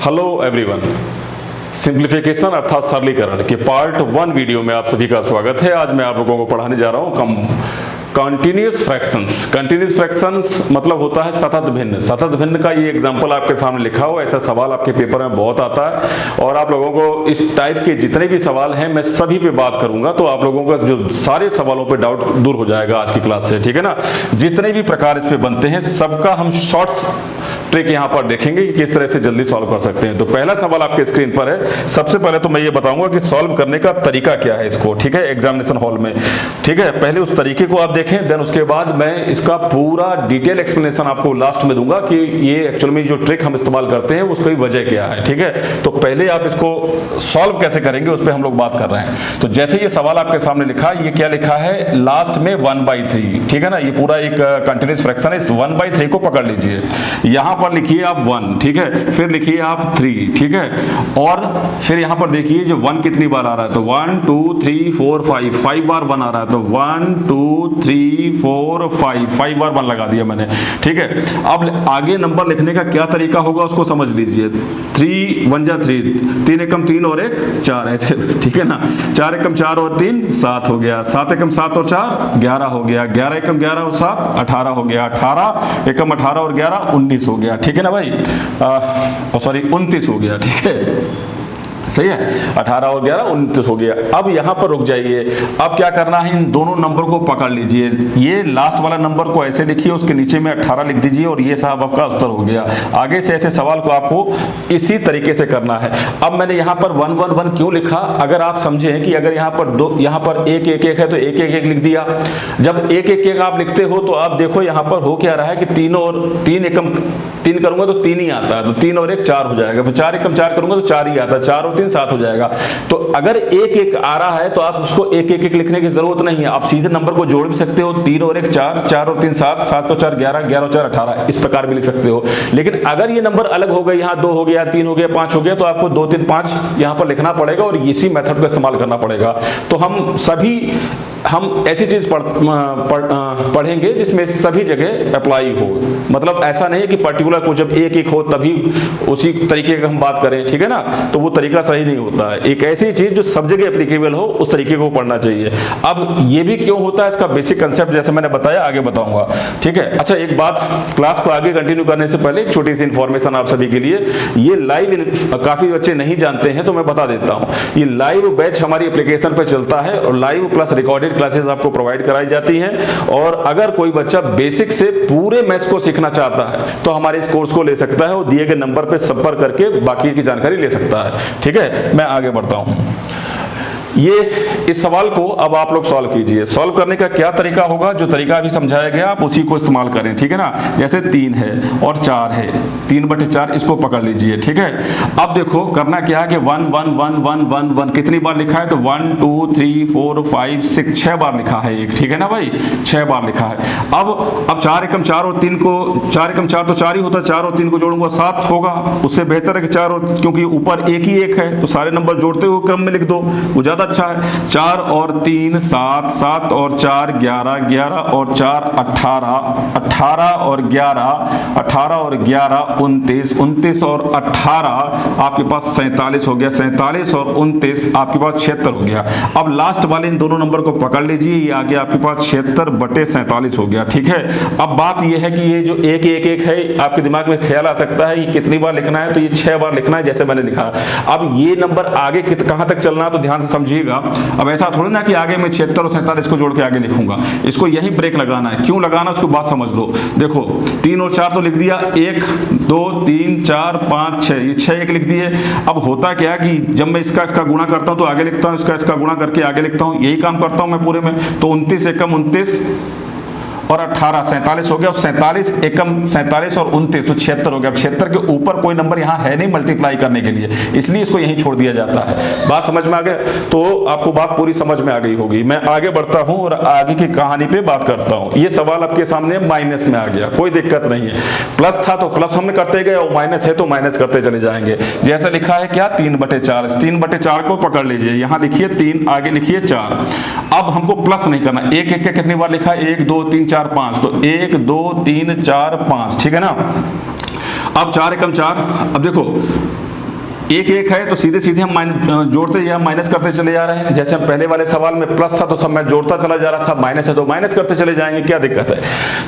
Hello everyone, simplification अर्थात सरलीकरण के पार्ट 1 वीडियो में आप सभी का स्वागत है। आज मैं आप लोगों को पढ़ाने जा रहा हूँ कंटिन्यूस फ्रैक्शंस। कंटिन्यूस फ्रैक्शंस मतलब होता है सतत भिन्न। सतत भिन्न का ये एग्जांपल आपके सामने लिखा हो, ऐसा सवाल आपके पेपर में बहुत आता है और आप लोगों को इस टाइप के जितने भी सवाल हैं मैं सभी पे बात करूंगा, तो आप लोगों का जो सारे सवालों पे डाउट दूर हो जाएगा आज की क्लास से, ठीक है ना। जितने भी प्रकार इस पे बनते हैं सबका हम शॉर्ट्स ट्रिक यहाँ पर देखेंगे कि किस तरह से जल्दी सॉल्व कर सकते हैं। तो पहला सवाल आपके स्क्रीन पर है। सबसे पहले तो मैं ये बताऊंगा कि सॉल्व करने का तरीका क्या है इसको, ठीक है, एग्जामिनेशन हॉल में, ठीक है। पहले उस तरीके को आप देखें, देन उसके बाद मैं इसका पूरा डिटेल एक्सप्लेनेशन आपको लास्ट में दूंगा कि ये एक्चुअल में जो ट्रिक हम इस्तेमाल करते हैं उसकी वजह क्या है, ठीक है। तो पहले आप इसको सॉल्व कैसे करेंगे उस पर हम लोग बात कर रहे हैं। तो जैसे ये सवाल आपके सामने लिखा है, ये क्या लिखा है, लास्ट में 1/3, ठीक है ना। ये पूरा एक कंटिन्यूस फ्रैक्शन है। इस 1/3 को पकड़ लीजिए, यहां पर लिखिए आप 1, ठीक है, फिर लिखिए आप 3, ठीक है, और फिर यहां पर देखिए जो 1 कितनी बार आ रहा है, तो 1 2 3 4 5 बार 1 आ रहा है, तो 1 2 3 4 5 बार 1 लगा दिया मैंने, ठीक है। अब आगे नंबर लिखने का क्या तरीका होगा उसको समझ लीजिए। 3 1 जा 3, 3 एकम 3 और 1 4, ऐसे, ठीक है ना। 4 एकम 4 और 3 7 हो गया, 7 एकम 7 और 4 11 हो गया, 11 एकम 11 और 7 18 हो गया, 18 एकम 18 और 11 19 हो गया, ठीक है ना भाई। सॉरी 29 हो गया, ठीक है, सही है। 18 और 11 29 हो गया। अब यहां पर रुक जाइए। अब क्या करना है, इन दोनों नंबर को पकड़ लीजिए। ये लास्ट वाला नंबर को ऐसे लिखिए, उसके नीचे में 18 लिख दीजिए और ये साहब आपका उत्तर हो गया। आगे से ऐसे सवाल को आपको इसी तरीके से करना है। अब मैंने यहां पर 1 1 1 क्यों लिखा, अगर आप समझें कि अगर यहां पर 1 1 1 है तो 1 1 1 लिख दिया। जब 1 1 1 आप लिखते हो तो आप देखो यहां पर हो क्या रहा है कि 3 और 3 एकम 3 करूंगा तो 3 ही आता है, तो 3 और 1 4 हो जाएगा, फिर 4 एकम 4 करूंगा तो 4 ही आता है, 4 और 3 7 हो जाएगा। तो अगर 1 1 आ रहा है तो आप उसको 1 1 1 लिखने की जरूरत नहीं है, आप सीधे नंबर को जोड़ भी सकते हो। 3 और 1 4, 4 और 3 7, 7 और 4 11, 11 और 4 18, इस प्रकार भी लिख सकते हो। लेकिन अगर ये नंबर अलग हो गए, यहाँ 2 हो गया, 3 हो गया, 5 हो गया, तो आपको 2 3 5 यहाँ पर लिखना पड़ेगा और इसी मेथड का इस्तेमाल करना पड़ेगा। तो हम ऐसी चीज पढ़ेंगे जिसमें सभी जगह अप्लाई हो। मतलब ऐसा नहीं है कि पर्टिकुलर को जब 1 1 हो तभी उसी तरीके का हम बात करें, ठीक है ना, तो वो तरीका सही नहीं होता है। एक ऐसी चीज जो सब जगह एप्लीकेबल हो उस तरीके को पढ़ना चाहिए। अब ये भी क्यों होता है, इसका बेसिक कंसेप्ट जैसे मैंने बताया आगे बताऊंगा, ठीक है। अच्छा, एक बात, क्लास को आगे कंटिन्यू करने से पहले एक छोटी सी इंफॉर्मेशन आप सभी के लिए। ये लाइव काफी बच्चे नहीं जानते हैं तो मैं बता देता हूँ। ये लाइव बैच हमारी एप्लीकेशन पर चलता है और लाइव प्लस रिकॉर्डेड क्लासेस आपको प्रोवाइड कराई जाती हैं। और अगर कोई बच्चा बेसिक से पूरे मैथ्स को सीखना चाहता है तो हमारे इस कोर्स को ले सकता है और दिए गए नंबर पर संपर्क करके बाकी की जानकारी ले सकता है, ठीक है। मैं आगे बढ़ता हूं। ये इस सवाल को अब आप लोग सॉल्व कीजिए। सॉल्व करने का क्या तरीका होगा, जो तरीका अभी समझाया गया आप उसी को इस्तेमाल करें, ठीक है ना। जैसे 3 है और 4 है, 3/4 इसको पकड़ लीजिए, ठीक है। अब देखो करना क्या है कि 1 1 1 1 1 1 कितनी बार लिखा है, तो 1 2 3 4 5 6 6 बार लिखा है एक, ठीक है ना भाई, 6 बार लिखा है। अब 4 एकम 4 और 3 को, 4 एकम 4 तो 4 ही होता है, 4 और 3 को जोड़ूंगा 7 होगा। उससे बेहतर है कि 4 और, क्योंकि ऊपर एक ही 1 है तो सारे नंबर जोड़ते हुए क्रम में लिख दो, वो ज्यादा अच्छा है। 4 और 3 7, 7 और 4 11, 11 और 4 18, 18 और 11, 18 और 11 29, 29 और 18 आपके पास 47 हो गया, 47 और 29 आपके पास 76 हो गया। अब लास्ट वाले इन दोनों नंबर को पकड़ लीजिए, ये आगे आपके पास 76/47 हो गया, ठीक है। अब बात ये है कि ये जो 1 1 1 है, आपके दिमाग में ख्याल आ सकता है ये कितनी बार लिखना है, तो ये 6 बार लिखना है जैसे मैंने लिखा। अब ये नंबर आगे कहां तक चलना है तो ध्यान से समझिएगा। अब ऐसा थोड़ी ना कि आगे मैं 76 और 47 को जोड़ के आगे लिखूंगा, इसको यही ब्रेक लगाना है। क्यों लगाना, उसको बात समझ लो। देखो 3 और 4 तो लिख दिया, 1 2 3 4 5 6, ये 6 1 लिख दिए। अब होता क्या कि जब मैं इसका गुणा करता हूं तो आगे लिखता हूं, इसका गुणा करके आगे लिखता हूं, यही काम करता हूं मैं पूरे में। तो 29 एकम 29 और 18 47 हो गया, 47 एकम 47 और 29 तो 76 हो गया। अब 76 के ऊपर कोई नंबर यहाँ है नहीं मल्टीप्लाई करने के लिए, इसलिए इसको यहीं छोड़ दिया जाता है। बात समझ में आ गया, तो आपको बात पूरी समझ में आ गई होगी। मैं आगे बढ़ता हूं और आगे की कहानी पे बात करता हूं। ये सवाल आपके सामने माइनस में आ गया, कोई दिक्कत नहीं है। प्लस था तो प्लस हमने करते गए और माइनस है तो माइनस करते चले जाएंगे। जैसे लिखा है क्या, 3/4, 3/4 को पकड़ लीजिए, यहाँ लिखिए 3, आगे लिखिए 4। अब हमको प्लस नहीं करना, 1 1 कितनी बार लिखा है, 1 2 3 4 5, तो 1 2 3 4 5, ठीक है ना। अब 4 एकम 4, अब देखो एक एक है तो सीधे सीधे हम जोड़ते या माइनस करते चले जा रहे हैं। जैसे हम पहले वाले सवाल में प्लस था तो सब मैं जोड़ता चला जा रहा था, माइनस है तो माइनस करते चले जाएंगे, क्या दिक्कत है।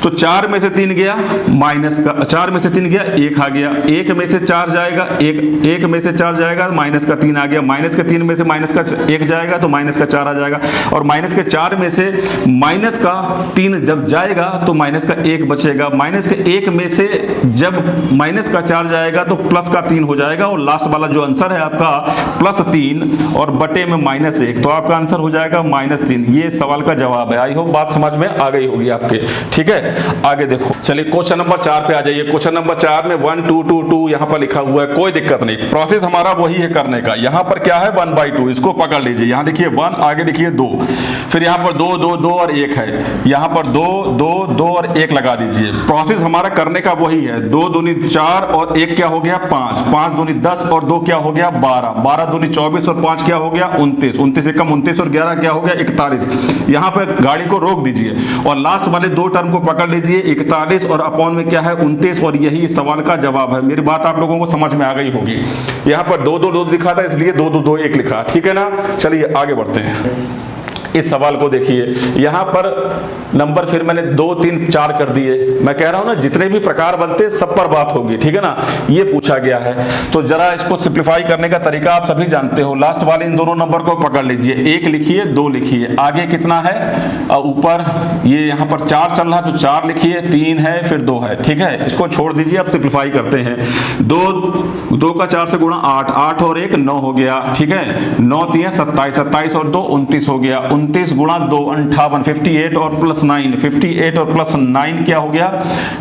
तो 4 में से 3 गया माइनस का, 4 में से 3 गया 1 आ गया, 1 में से 4 जाएगा, 1 में से 4 जाएगा माइनस का 3 आ गया, माइनस के 3 में से माइनस का 1 जाएगा तो माइनस का 4 आ जाएगा, और माइनस के 4 में से माइनस का 3 जब जाएगा तो माइनस का 1 बचेगा, माइनस के 1 में से जब माइनस का 4 जाएगा तो प्लस का 3 हो जाएगा, और लास्ट वाला जो आंसर है आपका +3 और बटे में -1, तो आपका आंसर हो जाएगा -3। ये सवाल का जवाब है। आई होप बात समझ में आ गई होगी आपके। ठीक है, आगे देखो, चलिए क्वेश्चन नंबर 4 पे आ जाइए। क्वेश्चन नंबर 4 में 1 2 2 2 यहाँ पर लिखा हुआ है, कोई दिक्कत नहीं, प्रोसेस हमारा वही है करने का। यहाँ पर क्या है 1/2, इसको पकड़ लीजिए। यहाँ देखिए 1, आगे देखिए 2, फिर यहाँ पर 2 2 2 और 1 है, यहाँ पर 2 2 2 और 1 लगा दीजिए। प्रोसेस हमारा करने का वही है। 2 दूनी 4 और 1 क्या हो गया 5, 5 दूनी 10 और 2 क्या हो गया 12, 12 दूनी 24 और 5 क्या हो गया 29, 29 एकम 29 और 11 क्या हो गया 41। यहाँ पर गाड़ी को रोक दीजिए और लास्ट वाले 2 टर्म को पकड़ लीजिए, 41 और अपॉन में क्या है 29, और यही सवाल का जवाब है। मेरी बात आप लोगों को समझ में आ गई होगी। यहाँ पर 2 2 2 दिखा था इसलिए 2 2 2 1 लिखा, ठीक है ना। चलिए आगे बढ़ते हैं। इस सवाल को देखिए, यहाँ पर नंबर फिर मैंने 2 3 4 कर दिए। मैं कह रहा हूँ ना, जितने भी प्रकार बनते सब पर बात होगी, ठीक है ना। ये पूछा गया है तो जरा इसको सिंप्लीफाई करने का तरीका आप सभी जानते हो। लास्ट वाले इन दोनों नंबर को पकड़ लीजिए, 1 लिखिए 2 लिखिए, आगे कितना है ऊपर ये यहाँ पर 4 चल रहा है तो 4 लिखिए, 3 है फिर 2 है, ठीक है। इसको छोड़ दीजिए, अब सिंप्लीफाई करते हैं। 2 का 4 से गुणा 8, 8 और 1 9 हो गया, ठीक है। 9 3 27, 27 और 2 29 हो गया, 29 गुणा 2 58, 58 और +9, 58 और +9 क्या हो गया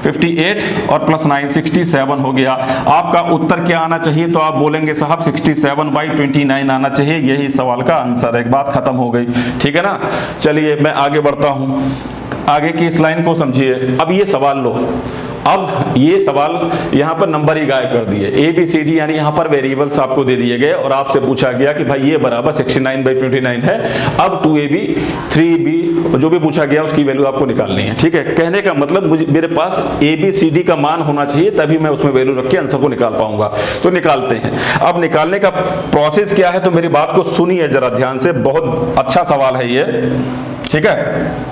58 और +9 67 हो गया। आपका उत्तर क्या आना चाहिए, तो आप बोलेंगे साहब 67/29 आना चाहिए। यही सवाल का आंसर है। एक बात खत्म हो गई, ठीक है ना। चलिए मैं आगे बढ़ता हूं, आगे की इस लाइन को समझिए। अब ये सवाल लो, अब ये सवाल यहाँ पर नंबर ही गायब कर दिए, ABCD यानी यहाँ पर वेरिएबल्स आपको दे दिए गए और आपसे पूछा गया कि भाई ये बराबर 69/29 है। अब 2AB 3B जो भी पूछा गया उसकी वैल्यू आपको निकालनी है, ठीक है। कहने का मतलब मेरे पास ABCD का मान होना चाहिए, तभी मैं उसमें वैल्यू रख के आंसर को निकाल पाऊंगा। तो निकालते हैं। अब निकालने का प्रोसेस क्या है, तो मेरी बात को सुनिए जरा ध्यान से, बहुत अच्छा सवाल है ये, ठीक है।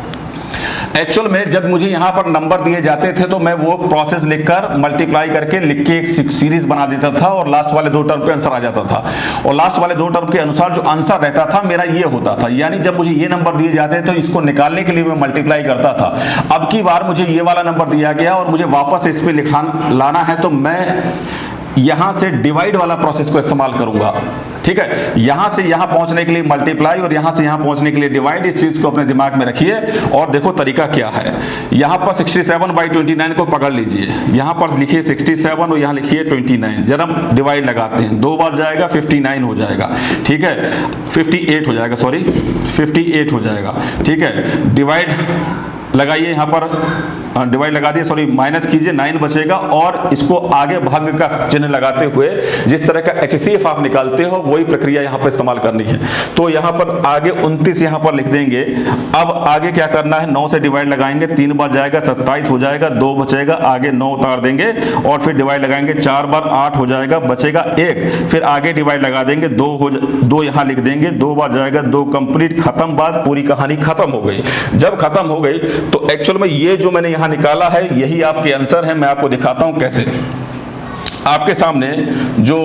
एक्चुअल में जब मुझे यहाँ पर नंबर दिए जाते थे तो मैं वो प्रोसेस लिखकर मल्टीप्लाई करके लिख के एक सीरीज बना देता था और लास्ट वाले 2 टर्म पे आंसर आ जाता था, और लास्ट वाले 2 टर्म के अनुसार जो आंसर रहता था मेरा ये होता था। यानी जब मुझे ये नंबर दिए जाते तो इसको निकालने के लिए मैं मल्टीप्लाई करता था। अब की बार मुझे ये वाला नंबर दिया गया और मुझे वापस इस पे लाना है, तो मैं यहां से डिवाइड वाला प्रोसेस को इस्तेमाल करूंगा, ठीक है। यहां से यहां पहुंचने के लिए मल्टीप्लाई और यहां से यहां पहुंचने के लिए डिवाइड। इस चीज को अपने दिमाग में रखिए और देखो तरीका क्या है। यहां पर 67/29 को पकड़ लीजिए, यहां पर लिखिए 67 और यहां लिखिए 29, जरा डिवाइड लगाते हैं, 2 बार जाएगा 59 हो जाएगा, ठीक है। 58 हो जाएगा, सॉरी 58 हो जाएगा, ठीक है। डिवाइड लगाइए, यहाँ पर डिवाइड लगा दिए, सॉरी माइनस कीजिए, 9 बचेगा और इसको आगे भाग का चिन्ह लगाते हुए जिस तरह का HCF आप निकालते हो वही प्रक्रिया यहाँ पर इस्तेमाल करनी है। तो यहाँ पर आगे 29 यहाँ पर लिख देंगे। अब आगे क्या करना है, 9 से डिवाइड लगाएंगे, 3 बार जाएगा 27 हो जाएगा, 2 बचेगा, आगे 9 उतार देंगे और फिर डिवाइड लगाएंगे, 4 बार 8 हो जाएगा, बचेगा 1, फिर आगे डिवाइड लगा देंगे, 2 यहाँ लिख देंगे, 2 बार जाएगा, 2 कंप्लीट, खत्म, बात पूरी कहानी खत्म हो गई। जब खत्म हो गई तो एक्चुअल में ये जो मैंने यहां निकाला है यही आपके आंसर है। मैं आपको दिखाता हूं कैसे। आपके सामने जो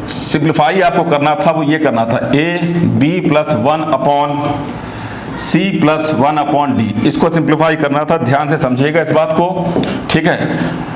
सिंप्लीफाई आपको करना था वो ये करना था, AB + 1/C + 1/D, इसको सिंप्लीफाई करना था। ध्यान से समझिएगा इस बात को, ठीक है।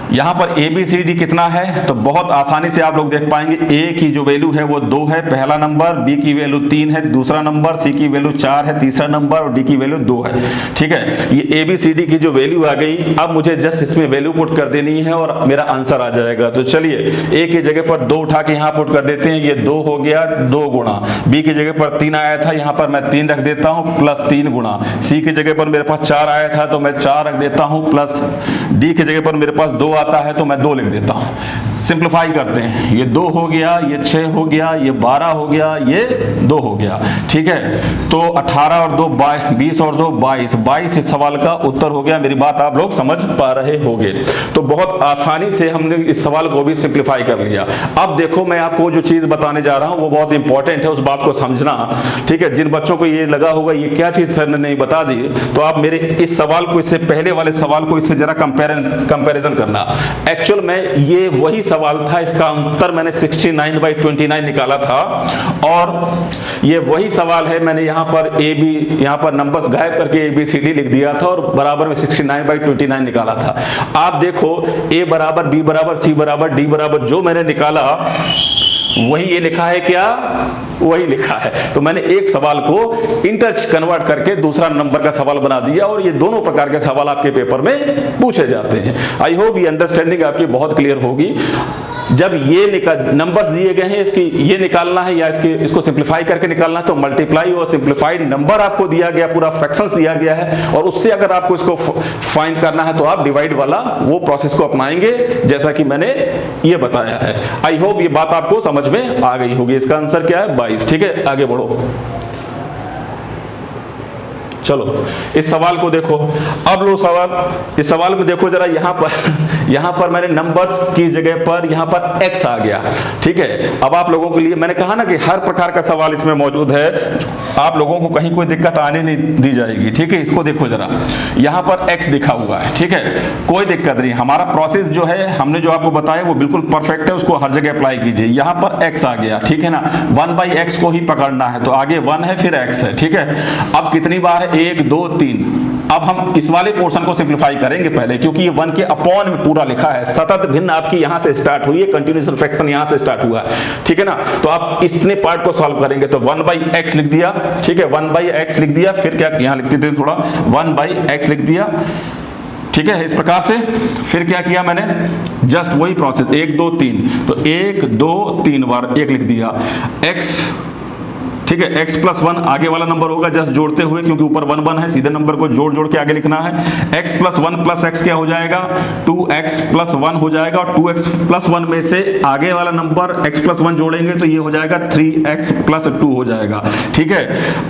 यहाँ पर ABCD कितना है, तो बहुत आसानी से आप लोग देख पाएंगे। A की जो वैल्यू है वो 2 है, पहला नंबर, B की वैल्यू 3 है, दूसरा नंबर, C की वैल्यू 4 है, तीसरा नंबर, और D की वैल्यू 2 है, ठीक है। ये ABCD की जो वैल्यू आ गई, अब मुझे जस्ट इसमें वैल्यू पुट कर देनी है और मेरा आंसर आ जाएगा। तो चलिए A की जगह पर 2 उठा के यहाँ पुट कर देते हैं, ये 2 हो गया, 2 गुणा, B की जगह पर 3 आया था, यहाँ पर मैं 3 रख देता हूँ, +3 गुणा, C की जगह पर मेरे पास 4 आया था तो मैं 4 रख देता हूँ, प्लस D की जगह पर मेरे पास 2 आता है तो मैं 2 लिख देता हूँ। सिंप्लीफाई करते हैं, ये 2 हो गया, ये 6 हो गया, ये 12 हो गया, ये 2 हो गया, ठीक है। तो 18 और 2 20 और 2 22 इस सवाल का उत्तर हो गया। मेरी बात आप लोग समझ पा रहे होंगे। तो बहुत आसानी से हमने इस सवाल को भी सिंप्लीफाई कर लिया। अब देखो मैं आपको जो चीज बताने जा रहा हूं वो बहुत इंपॉर्टेंट है, उस बात को समझना, ठीक है। जिन बच्चों को ये लगा होगा ये क्या चीज सर ने नहीं बता दी, तो आप मेरे इस सवाल को, इससे पहले वाले सवाल को इससे जरा कंपैरिजन करना। एक्चुअल में ये वही सवाल था, इसका उत्तर मैंने 69/29 निकाला था, और ये वही सवाल है। मैंने यहाँ पर यहाँ पर नंबर्स गायब करके ABCD लिख दिया था और बराबर में 69/29 निकाला था। आप देखो A बराबर B बराबर C बराबर D बराबर जो मैंने निकाला वही ये लिखा है, क्या वही लिखा है। तो मैंने एक सवाल को कन्वर्ट करके दूसरा नंबर का सवाल बना दिया, और ये दोनों प्रकार के सवाल आपके पेपर में पूछे जाते हैं। आई होप ये अंडरस्टैंडिंग आपकी बहुत क्लियर होगी। जब ये नंबर्स दिए गए हैं, इसकी ये निकालना है या इसको सिंप्लीफाई करके निकालना है, तो मल्टीप्लाई और सिंप्लीफाइड नंबर आपको दिया गया, पूरा फ्रैक्शंस दिया गया है, और उससे अगर आपको इसको फाइंड करना है तो आप डिवाइड वाला वो प्रोसेस को अपनाएंगे जैसा कि मैंने ये बताया है। आई होप ये बात आपको समझ में आ गई होगी। इसका आंसर क्या है? 22। ठीक है, आगे बढ़ो। चलो इस सवाल को देखो। अब लो इस सवाल में देखो जरा, यहां पर मैंने नंबर्स की जगह पर यहां पर x आ गया, ठीक है। अब आप लोगों के लिए मैंने कहा ना कि हर प्रकार का सवाल इसमें मौजूद है, आप लोगों को कहीं कोई दिक्कत आने नहीं दी जाएगी, ठीक है। इसको देखो जरा, यहां पर x लिखा हुआ है, ठीक है, कोई दिक्कत नहीं। हमारा प्रोसेस जो है हमने जो आपको बताया वो बिल्कुल परफेक्ट है, उसको हर जगह अप्लाई कीजिए। यहां पर x आ गया, ठीक है ना, 1/x को ही पकड़ना है, तो आगे 1 है फिर x है, ठीक है। अब कितनी बार है? 1 2 3। अब हम इस वाले पोर्शन को सिंप्लीफाई करेंगे पहले, क्योंकि ये 1 के अपॉन में पूरा लिखा है। सतत भिन्न आपकी यहां से स्टार्ट हुई है, कंटीन्यूअस फ्रैक्शन यहां से स्टार्ट हुआ है, ठीक है ना। तो आप इतने पार्ट को सॉल्व करेंगे, तो 1/x लिख दिया, ठीक है, 1/x लिख दिया, फिर क्या यहां लिखते थे थोड़ा 1/x लिख दिया, ठीक है, इस प्रकार से। फिर क्या किया मैंने? जस्ट वही प्रोसेस 1 2 3, तो 1 2 3 बार 1 लिख दिया, x, ठीक है, x + 1 आगे वाला नंबर होगा जस्ट जोड़ते हुए, क्योंकि ऊपर 1 1 है, सीधे नंबर को जोड़ जोड़ के आगे लिखना है। x + 1 + x क्या हो जाएगा? 2x + 1 हो जाएगा, और 2x + 1 में से आगे वाला नंबर x + 1 जोड़ेंगे तो ये हो जाएगा 3x + 2 हो जाएगा, ठीक है।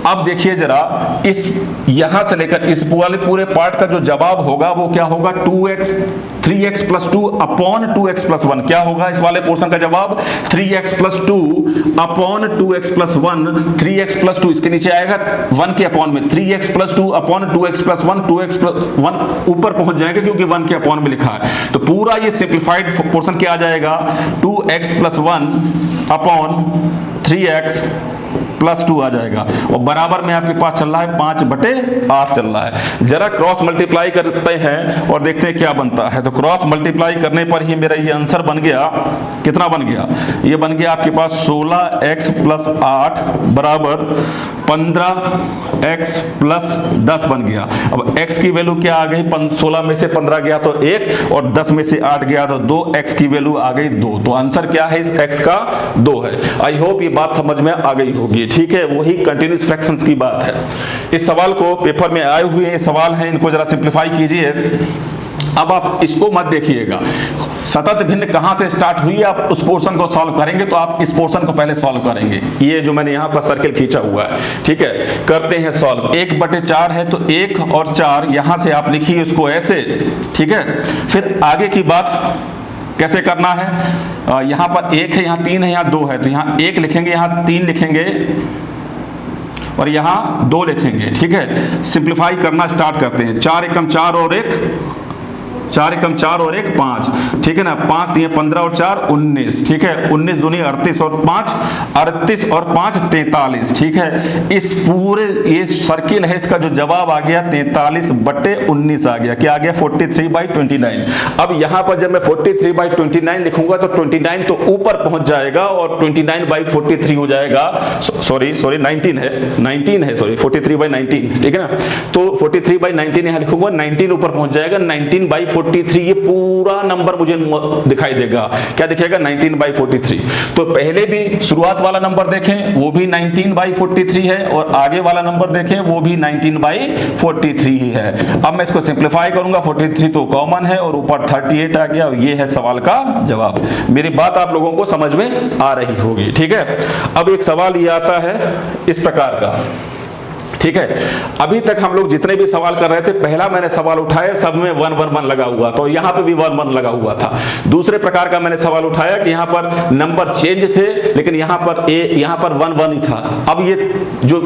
अब देखिए जरा, इस यहां से लेकर इस वाले पूरे पार्ट का जो जवाब होगा वो क्या होगा? 3x + 2 अपॉन 2x + 1 क्या होगा? इस वाले पोर्शन का जवाब 3x + 2 अपॉन 2x + 1, 3x + 2 इसके नीचे आएगा 1 के अपॉन में, 3x + 2 अपॉन 2x + 1, 2x + 1 ऊपर पहुंच जाएगा क्योंकि 1 के अपॉन में लिखा है। तो पूरा ये सिंप्लीफाइड पोर्शन क्या आ जाएगा? 2x + 1 अपॉन 3x + 2 आ जाएगा, और बराबर में आपके पास चल रहा है 5/8 चल रहा है। जरा क्रॉस मल्टीप्लाई करते हैं और देखते हैं क्या बनता है। तो क्रॉस मल्टीप्लाई करने पर ही मेरा ये आंसर बन गया, कितना बन गया? ये बन गया आपके पास 16x + 8 बराबर 15x + 10 बन गया। अब x की वैल्यू क्या आ गई? 16 में से 15 गया तो 1, और 10 में से 8 गया तो 2, x की वैल्यू आ गई 2। तो आंसर क्या है? इस x का 2 है। आई होप ये बात समझ में आ गई होगी, ठीक है। वही कंटीन्यूअस फ्रैक्शंस की बात है। इस सवाल को पेपर में आए हुए हैं सवाल हैं, इनको जरा सिंप्लीफाई कीजिए। अब आप इसको मत देखिएगा, सतत भिन्न कहां से स्टार्ट हुई, आप उस पोर्शन को सॉल्व करेंगे, तो आप इस पोर्शन को पहले सॉल्व करेंगे। ये जो मैंने यहां पर सर्कल खींचा हुआ है, ठीक है, करते हैं सॉल्व। 1/4 है तो 1 और 4 यहां से आप लिखिए उसको ऐसे, ठीक है। फिर आगे की बात कैसे करना है? यहां पर 1 है, यहां 3 है, यहां 2 है, तो यहां 1 लिखेंगे, यहां 3 लिखेंगे और यहां 2 लिखेंगे, ठीक है। सिंप्लीफाई करना स्टार्ट करते हैं। 4 एकम 4 और 1, 4 एकम 4 और 1 5, ठीक है ना। 5 दिए 15 और 4 19, ठीक है। 19 दूनी 38 और 5 38 और 5 43, ठीक है। इस पूरे ये सर्किल है, इसका जो जवाब आ गया 43/19 आ गया। क्या आ गया? 43/29। अब यहां पर जब मैं 43/29 लिखूंगा तो 29 तो ऊपर पहुंच जाएगा और 29/43 हो जाएगा। सॉरी 19 है, सॉरी 43/19, ठीक है ना। तो 43/19 यहां लिखूंगा, 19 ऊपर पहुंच जाएगा, 19/43 43, ये पूरा नंबर मुझे दिखाई देगा। क्या दिखेगा? 19/43। तो पहले भी शुरुआत वाला नंबर देखें वो भी 19/43 है, और आगे वाला नंबर देखें वो भी 19/43 ही है। अब मैं इसको सिंप्लीफाई करूंगा, 43 तो कॉमन है और ऊपर 38 आ गया, और ये है सवाल का जवाब। मेरी बात आप लोगों को समझ में आ रही होगी, ठीक है। अब एक सवाल ये आता है इस प्रकार का, ठीक है। अभी तक हम लोग जितने भी सवाल कर रहे थे, पहला मैंने सवाल उठाया सब में 1 1 1 लगा हुआ, तो यहाँ पे भी 1 1 लगा हुआ था। दूसरे प्रकार का मैंने सवाल उठाया कि यहाँ पर नंबर चेंज थे, लेकिन यहाँ पर 1 1 ही था। अब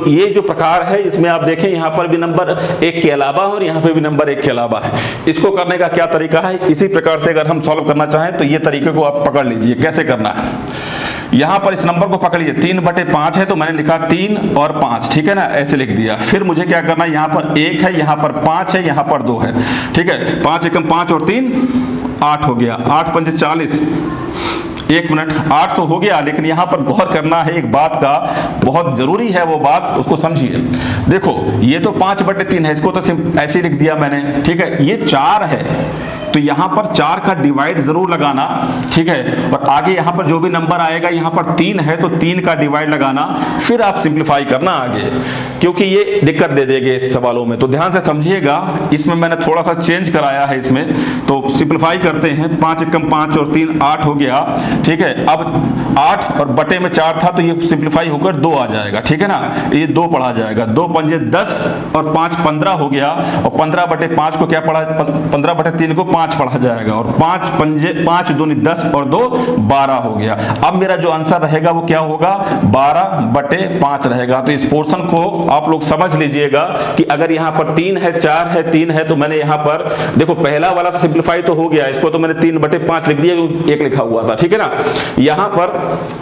ये जो प्रकार है, इसमें आप देखें यहाँ पर भी नंबर 1 के अलावा और यहाँ पे भी नंबर 1 के अलावा है। इसको करने का क्या तरीका है? इसी प्रकार से अगर हम सॉल्व करना चाहें तो ये तरीके को आप पकड़ लीजिए। कैसे करना है? यहां पर इस नंबर को पकड़िए, 3/5 है तो मैंने लिखा 3 और 5, ठीक है ना, ऐसे लिख दिया। फिर मुझे क्या करना है, यहां पर 1 है, यहां पर 5 है, यहां पर 2 है, ठीक है। 5 एकम 5 और 3 8 हो गया, 8 पंजे 40। 1 मिनट, 8 तो हो गया, लेकिन यहां पर गौर करना है एक बात का, बहुत जरूरी है वो बात, उसको समझिए। देखो ये तो 5/3 है, इसको तो ऐसे ही लिख दिया मैंने, ठीक है। ये 4 है तो यहां पर 4 का डिवाइड जरूर लगाना, ठीक है। और आगे यहां पर जो भी नंबर आएगा, यहां पर 3 है तो 3 का डिवाइड लगाना, फिर आप सिंप्लीफाई करना आगे, क्योंकि ये दिक्कत दे देंगे इस सवालों में। तो ध्यान से समझिएगा, इसमें मैंने थोड़ा सा चेंज कराया है इसमें। तो सिंप्लीफाई करते हैं, 5 एकम 5 और 3 8 हो गया, ठीक है। अब 8 और बटे में 4 था तो ये सिंप्लीफाई होकर 2 आ जाएगा, ठीक है ना। ये 2 पढ़ा जाएगा, 2 पंजे 10 और 5 15 हो गया, और 15/5 को क्या पढ़ा, 15/3 को 5 पढ़ा जाएगा, और 5 पंजे 5 दूनी 10 और 2 12 हो गया। अब मेरा जो आंसर रहेगा वो क्या होगा, 12/5 रहेगा। तो इस पोर्शन को आप लोग समझ लीजिएगा कि अगर यहाँ पर 3 है, 4 है, 3 है, तो मैंने यहाँ पर देखो पहला वाला सिंप्लीफाई तो हो गया, इसको तो मैंने 3/5 लिख दिया, 1 लिखा हुआ था, ठीक है ना। यहाँ पर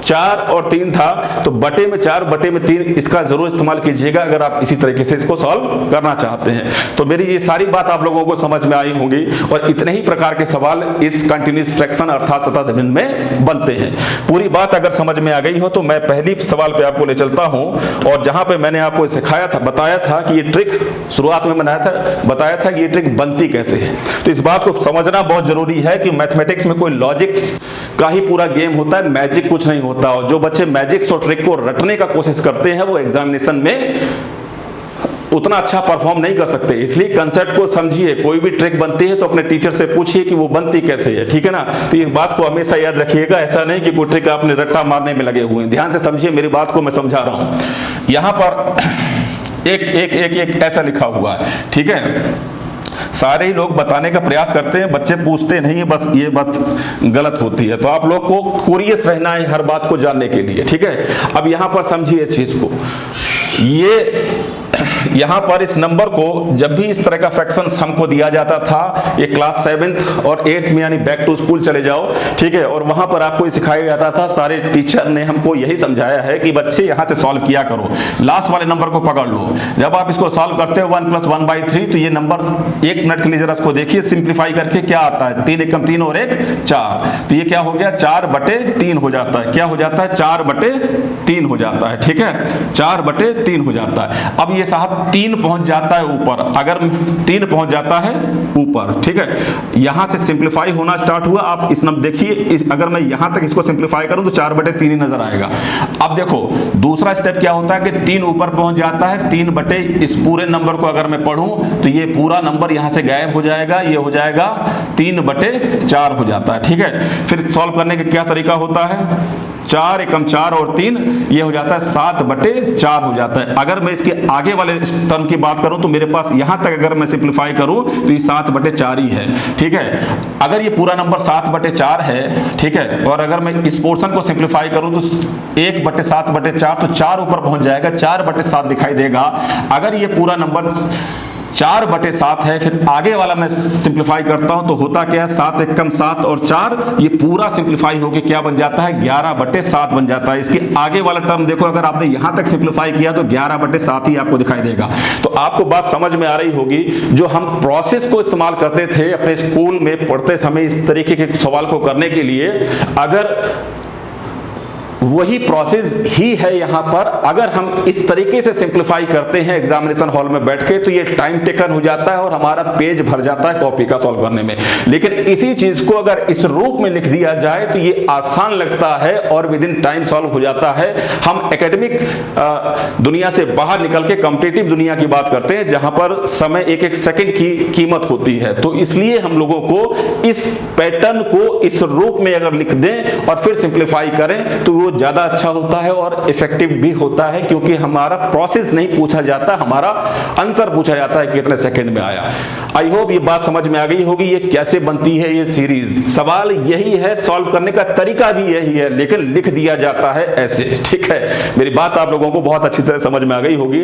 4 और 3 था तो बटे में 4 बटे में 3, इसका जरूर इस्तेमाल कीजिएगा अगर आप इसी तरीके से इसको सॉल्व करना चाहते हैं। तो मेरी ये सारी बात आप लोगों को समझ में आई होंगी, और इतने ही प्रकार के सवाल इस कंटीन्यूअस फ्रैक्शन अर्थात सतत भिन्न में बनते हैं। पूरी बात अगर समझ में आ गई हो तो मैं पहली सवाल पे आपको ले चलता हूं, और जहां पे मैंने आपको सिखाया था, बताया था कि ये ट्रिक शुरुआत में बताया था कि ये ट्रिक बनती कैसे है। तो इस बात को समझना बहुत जरूरी है कि मैथमेटिक्स में कोई लॉजिक का ही पूरा गेम होता है, मैजिक कुछ नहीं होता। और जो बच्चे मैजिक्स और ट्रिक को रटने का कोशिश करते हैं वो एग्जामिनेशन में उतना अच्छा परफॉर्म नहीं कर सकते। इसलिए कंसेप्ट को समझिए, कोई भी ट्रिक बनती है तो अपने टीचर से पूछिए कि वो बनती कैसे है, ठीक है ना। तो ये बात को हमेशा याद रखिएगा, ऐसा नहीं कि कोई ट्रिक आपने रट्टा मारने में लगे हुए हैं। ध्यान से समझिए, मेरी बात को मैं समझा रहा हूं। यहां पर एक ऐसा लिखा हुआ है, ठीक है। सारे ही लोग बताने का प्रयास करते हैं, बच्चे पूछते नहीं है, बस ये बात गलत होती है। तो आप लोग को क्यूरियस रहना है हर बात को जानने के लिए, ठीक है। अब यहां पर समझिए इस चीज को, ये यहां पर इस नंबर को जब भी इस तरह का फ्रैक्शन हमको दिया जाता था, ये क्लास 7th और 8th में, यानी बैक टू स्कूल चले जाओ, ठीक है। और वहां पर आपको सिखाया जाता था, सारे टीचर ने हमको यही समझाया है कि बच्चे यहां से सॉल्व किया करो, लास्ट वाले नंबर को पकड़ लो। जब आप इसको सॉल्व करते हो 1 + 1/3, तो ये नंबर 1 मिनट के लिए जरा इसको देखिए, सिंप्लीफाई करके क्या आता है, 3 एकम 3 और 1 4, तो ये क्या हो गया, 4/3 हो जाता है। क्या हो जाता है, 4/3 हो जाता है, ठीक है, 4/3 हो जाता है। अब ये साहब 3 पहुंच जाता है ऊपर, अगर 3 पहुंच जाता है ऊपर, ठीक है। यहां से सिंप्लीफाई होना स्टार्ट हुआ। आप इस नंबर देखिए, अगर मैं यहां तक इसको सिंप्लीफाई करूं तो 4/3 ही नजर आएगा। अब देखो दूसरा स्टेप क्या होता है कि 3 ऊपर पहुंच जाता है, 3 इस पूरे नंबर को अगर मैं पढ़ूं तो ये पूरा नंबर यहां से गायब हो जाएगा, ये हो जाएगा 3/4 हो जाता है, ठीक है। फिर सॉल्व करने का क्या तरीका होता है, 4 एकम 4 और 3, ये हो जाता है 7/4 हो जाता है। अगर मैं इसके आगे वाले टर्म की बात करूं तो मेरे पास यहां तक अगर मैं सिंप्लीफाई करूं तो ये 7/4 ही है, ठीक है। अगर ये पूरा नंबर 7/4 है, ठीक है, और अगर मैं इस पोर्शन को सिंप्लीफाई करूं तो 1/7/4, तो 4 ऊपर पहुंच जाएगा, 4/7 दिखाई देगा। अगर ये पूरा नंबर 4/7 है, फिर आगे वाला मैं सिंप्लीफाई करता हूं तो होता क्या है, 7 एकम 7 और 4, ये पूरा सिंप्लीफाई होके क्या बन जाता है, 11/7 बन जाता है। इसके आगे वाला टर्म देखो, अगर आपने यहां तक सिंप्लीफाई किया तो 11/7 ही आपको दिखाई देगा। तो आपको बात समझ में आ रही होगी, जो हम प्रोसेस को इस्तेमाल करते थे अपने स्कूल में पढ़ते समय इस तरीके के सवाल को करने के लिए, अगर वही प्रोसेस ही है यहाँ पर। अगर हम इस तरीके से सिंप्लीफाई करते हैं एग्जामिनेशन हॉल में बैठ के तो ये टाइम टेकन हो जाता है और हमारा पेज भर जाता है कॉपी का सॉल्व करने में। लेकिन इसी चीज को अगर इस रूप में लिख दिया जाए तो ये आसान लगता है और विद इन टाइम सॉल्व हो जाता है। हम एकेडमिक दुनिया से बाहर निकल के कॉम्पिटिटिव दुनिया की बात करते हैं जहां पर समय एक एक सेकंड की कीमत होती है। तो इसलिए हम लोगों को इस पैटर्न को इस रूप में अगर लिख दें और फिर सिंप्लीफाई करें तो वो ज्यादा अच्छा होता है और इफेक्टिव भी होता है, क्योंकि हमारा प्रोसेस नहीं पूछा जाता, हमारा आंसर पूछा जाता है कितने सेकंड में आया। आई होप ये बात समझ में आ गई होगी ये कैसे बनती है ये सीरीज। सवाल यही है, सॉल्व करने का तरीका भी यही है, लेकिन लिख दिया जाता है ऐसे। ठीक है, मेरी बात आप लोगों को बहुत अच्छी तरह समझ में आ गई होगी।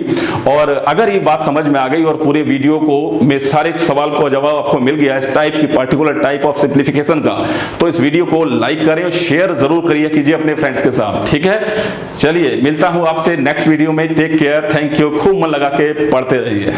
और अगर ये बात समझ में आ गई और पूरे वीडियो को में सारे सवाल का जवाब आपको मिल गया इस टाइप की पर्टिकुलर टाइप ऑफ सिंप्लीफिकेशन का, तो इस वीडियो को लाइक करें और शेयर जरूर करिए कीजिए अपने फ्रेंड्स के साथ। ठीक है, चलिए मिलता हूं आपसे नेक्स्ट वीडियो में। Take care, thank you. खूब मन लगा के पढ़ते रहिए।